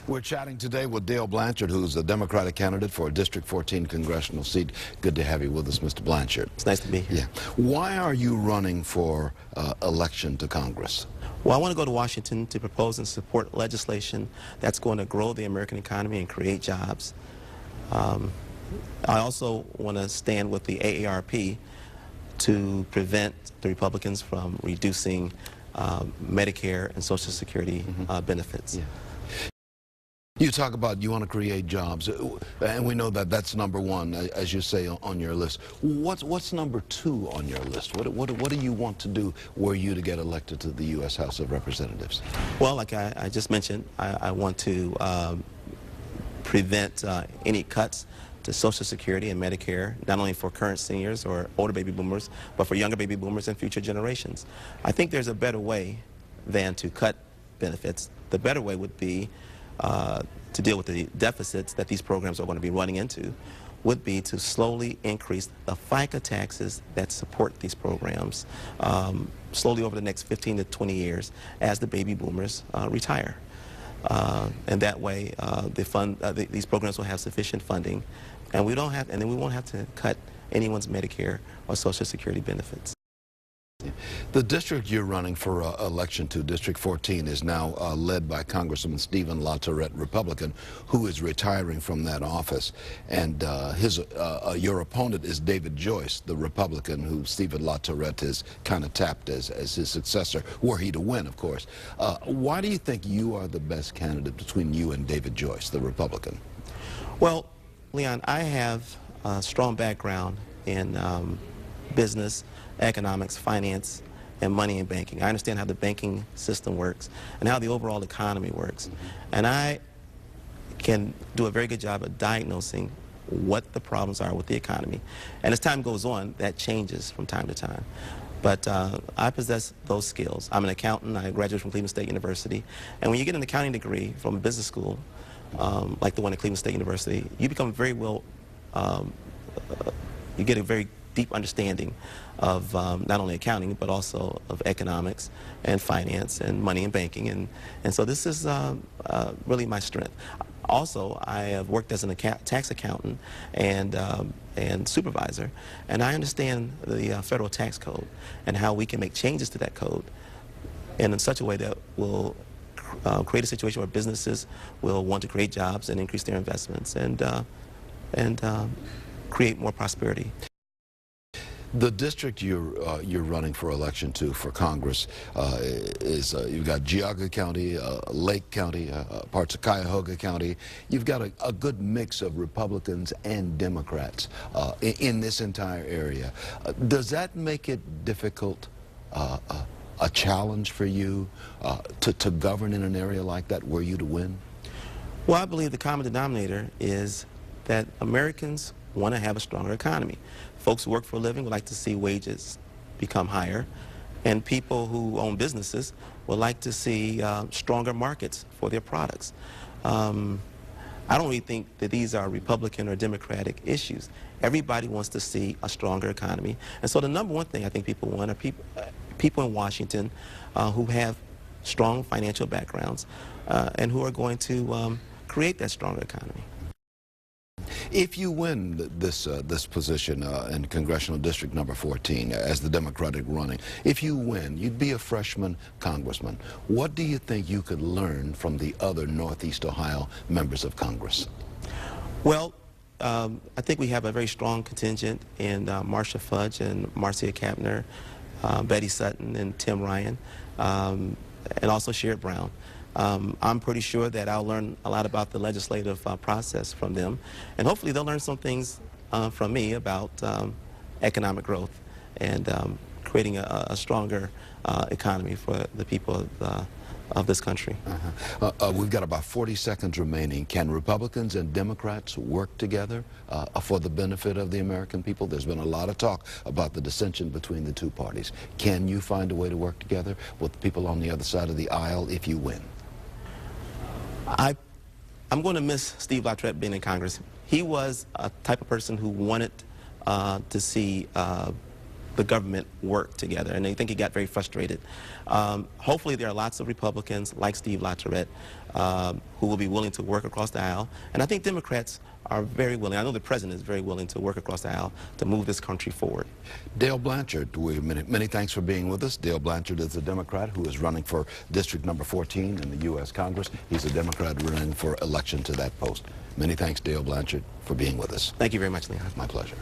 We're chatting today with Dale Blanchard, who's a Democratic candidate for a District 14 congressional seat. Good to have you with us, Mr. Blanchard. It's nice to be here. Yeah. Why are you running for election to Congress? Well, I want to go to Washington to propose and support legislation that's going to grow the American economy and create jobs. I also want to stand with the AARP to prevent the Republicans from reducing Medicare and Social Security benefits. Yeah. You talk about you want to create jobs, and we know that that's number one, as you say, on your list. What's number two on your list? What do you want to do were you to get elected to the U.S. House of Representatives? Well, like I just mentioned, I want to prevent any cuts to Social Security and Medicare, not only for current seniors or older baby boomers, but for younger baby boomers and future generations. I think there's a better way than to cut benefits. The better way would be to deal with the deficits that these programs are going to be running into, would be to slowly increase the FICA taxes that support these programs slowly over the next 15 to 20 years as the baby boomers retire. And that way these programs will have sufficient funding, and then we won't have to cut anyone's Medicare or Social Security benefits. The district you're running for election to, District 14, is now led by Congressman Stephen LaTourette, Republican, who is retiring from that office. And your opponent is David Joyce, the Republican, who Stephen LaTourette has kind of tapped as his successor, were he to win, of course. Why do you think you are the best candidate between you and David Joyce, the Republican? Well, Leon, I have a strong background in business, economics, finance, and money and banking. I understand how the banking system works and how the overall economy works. And I can do a very good job of diagnosing what the problems are with the economy. And as time goes on, that changes from time to time. But I possess those skills. I'm an accountant. I graduated from Cleveland State University. And when you get an accounting degree from a business school, like the one at Cleveland State University, you become very well, you get a very deep understanding of not only accounting, but also of economics and finance and money and banking. And so this is really my strength. Also, I have worked as an tax accountant and supervisor, and I understand the federal tax code and how we can make changes to that code in such a way that will create a situation where businesses will want to create jobs and increase their investments and create more prosperity. The district you're running for election to for Congress is you've got Geauga County, Lake County, parts of Cuyahoga County. You've got a good mix of Republicans and Democrats in this entire area. Does that make it difficult, a challenge for you to govern in an area like that, were you to win? Well, I believe the common denominator is that Americans want to have a stronger economy. Folks who work for a living would like to see wages become higher, and people who own businesses would like to see stronger markets for their products. I don't really think that these are Republican or Democratic issues. Everybody wants to see a stronger economy. And so the number one thing I think people want are people in Washington who have strong financial backgrounds and who are going to create that stronger economy. If you win this position in Congressional District number 14 as the Democratic running, if you win, you'd be a freshman congressman. What do you think you could learn from the other Northeast Ohio members of Congress? Well, I think we have a very strong contingent in Marcia Fudge and Marcia Kapner, Betty Sutton and Tim Ryan, and also Sherrod Brown. I'm pretty sure that I'll learn a lot about the legislative process from them, and hopefully they'll learn some things from me about economic growth and creating a stronger economy for the people of this country. We've got about 40 seconds remaining. Can Republicans and Democrats work together for the benefit of the American people? There's been a lot of talk about the dissension between the two parties. Can you find a way to work together with the people on the other side of the aisle if you win? I'm going to miss Steve LaTourette being in Congress. He was a type of person who wanted to see the government work together, and I think he got very frustrated. Hopefully there are lots of Republicans like Steve Blanchard who will be willing to work across the aisle, and I think Democrats are very willing. I know the president is very willing to work across the aisle to move this country forward. Dale Blanchard, many thanks for being with us. Dale Blanchard is a Democrat who is running for District number 14 in the U.S. Congress. He's a Democrat running for election to that post. Many thanks, Dale Blanchard, for being with us. Thank you very much, Leon. My pleasure.